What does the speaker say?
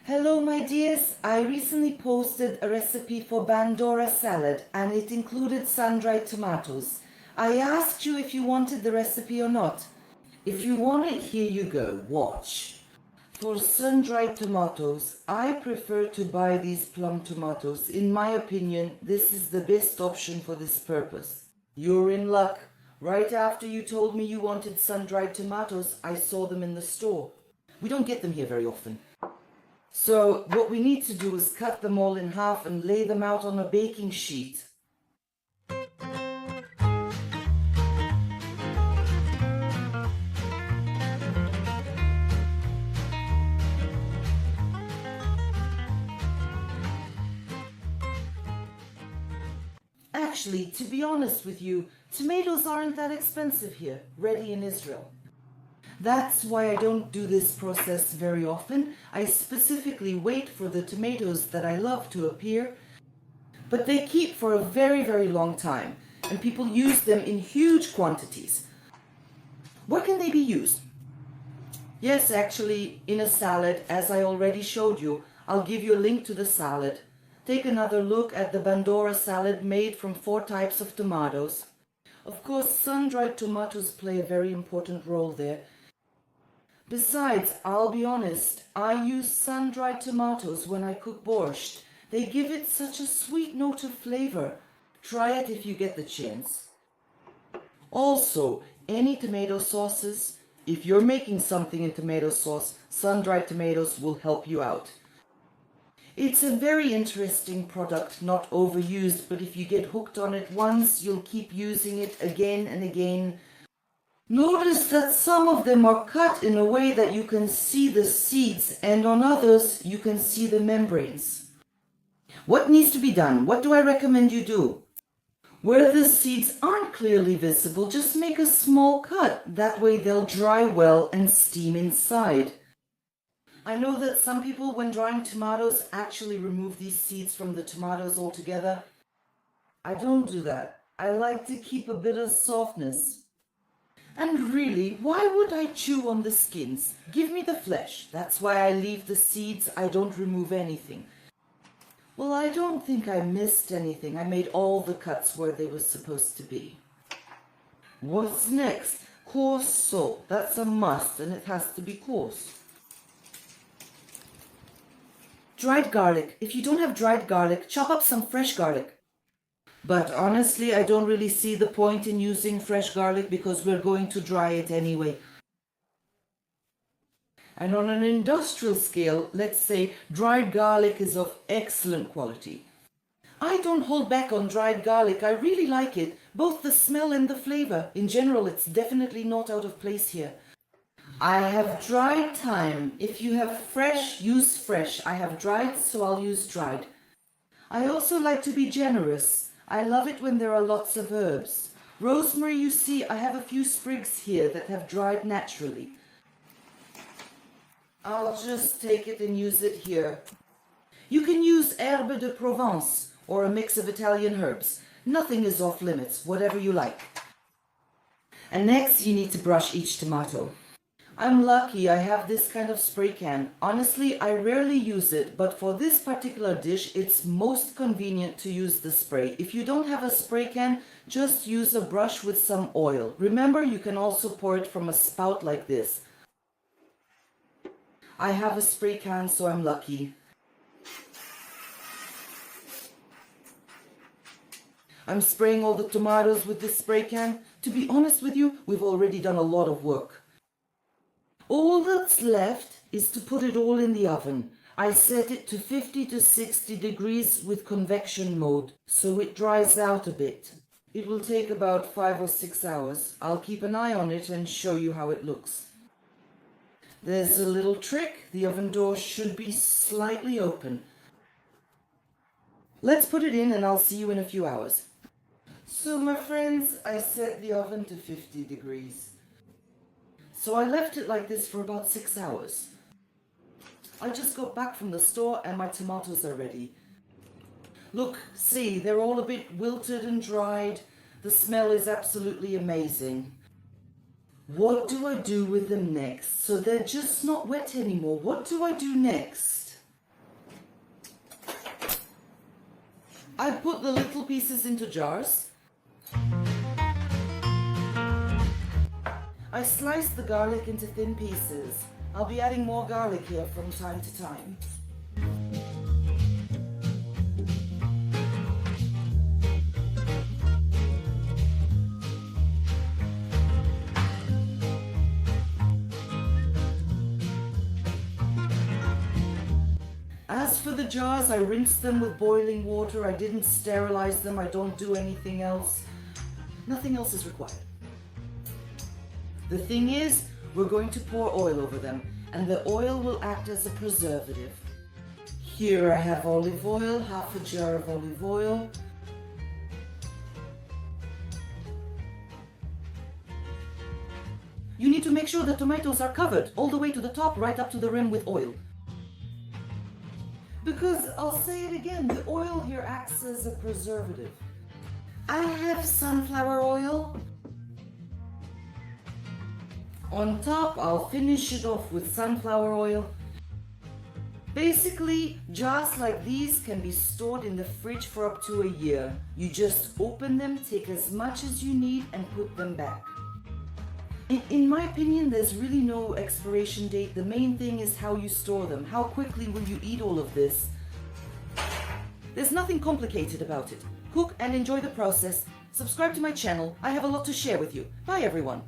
Hello my dears, I recently posted a recipe for Bandora salad and it included sun-dried tomatoes. I asked you if you wanted the recipe or not. If you want it, here you go, watch. For sun-dried tomatoes, I prefer to buy these plum tomatoes. In my opinion, this is the best option for this purpose. You're in luck. Right after you told me you wanted sun-dried tomatoes, I saw them in the store. We don't get them here very often. So what we need to do is cut them all in half and lay them out on a baking sheet. Actually, to be honest with you, tomatoes aren't that expensive here, ready in Israel. That's why I don't do this process very often. I specifically wait for the tomatoes that I love to appear, but they keep for a very, very long time, and people use them in huge quantities. Where can they be used? Yes, actually, in a salad, as I already showed you. I'll give you a link to the salad. Take another look at the Bandora salad made from 4 types of tomatoes. Of course, sun-dried tomatoes play a very important role there. Besides, I'll be honest, I use sun-dried tomatoes when I cook borscht. They give it such a sweet note of flavor. Try it if you get the chance. Also, any tomato sauces, if you're making something in tomato sauce, sun-dried tomatoes will help you out. It's a very interesting product, not overused, but if you get hooked on it once, you'll keep using it again and again. Notice that some of them are cut in a way that you can see the seeds, and on others you can see the membranes. What needs to be done? What do I recommend you do? Where the seeds aren't clearly visible, just make a small cut. That way they'll dry well and steam inside. I know that some people, when drying tomatoes, actually remove these seeds from the tomatoes altogether. I don't do that. I like to keep a bit of softness. And really, why would I chew on the skins? Give me the flesh. That's why I leave the seeds. I don't remove anything. Well, I don't think I missed anything. I made all the cuts where they were supposed to be. What's next? Coarse salt. That's a must, and it has to be coarse. Dried garlic. If you don't have dried garlic, chop up some fresh garlic. But honestly, I don't really see the point in using fresh garlic because we're going to dry it anyway. And on an industrial scale, let's say dried garlic is of excellent quality. I don't hold back on dried garlic. I really like it, both the smell and the flavor. In general, it's definitely not out of place here. I have dried thyme. If you have fresh, use fresh. I have dried, so I'll use dried. I also like to be generous. I love it when there are lots of herbs. Rosemary, you see, I have a few sprigs here that have dried naturally. I'll just take it and use it here. You can use herbe de Provence or a mix of Italian herbs. Nothing is off limits, whatever you like. And next you need to brush each tomato. I'm lucky I have this kind of spray can. Honestly, I rarely use it, but for this particular dish, it's most convenient to use the spray. If you don't have a spray can, just use a brush with some oil. Remember, you can also pour it from a spout like this. I have a spray can, so I'm lucky. I'm spraying all the tomatoes with this spray can. To be honest with you, we've already done a lot of work. All that's left is to put it all in the oven. I set it to 50 to 60 degrees with convection mode, so it dries out a bit. It will take about 5 or 6 hours. I'll keep an eye on it and show you how it looks. There's a little trick. The oven door should be slightly open. Let's put it in and I'll see you in a few hours. So my friends, I set the oven to 50 degrees. So I left it like this for about 6 hours. I just got back from the store and my tomatoes are ready. Look, see, they're all a bit wilted and dried. The smell is absolutely amazing. What do I do with them next? So they're just not wet anymore. What do I do next? I put the little pieces into jars. I slice the garlic into thin pieces. I'll be adding more garlic here from time to time. As for the jars, I rinse them with boiling water. I didn't sterilize them. I don't do anything else. Nothing else is required. The thing is, we're going to pour oil over them, and the oil will act as a preservative. Here I have olive oil, half a jar of olive oil. You need to make sure the tomatoes are covered all the way to the top, right up to the rim with oil. Because, I'll say it again, the oil here acts as a preservative. I have sunflower oil. On top, I'll finish it off with sunflower oil. Basically, jars like these can be stored in the fridge for up to a year. You just open them, take as much as you need, and put them back. In my opinion, there's really no expiration date. The main thing is how you store them. How quickly will you eat all of this? There's nothing complicated about it. Cook and enjoy the process. Subscribe to my channel. I have a lot to share with you. Bye, everyone.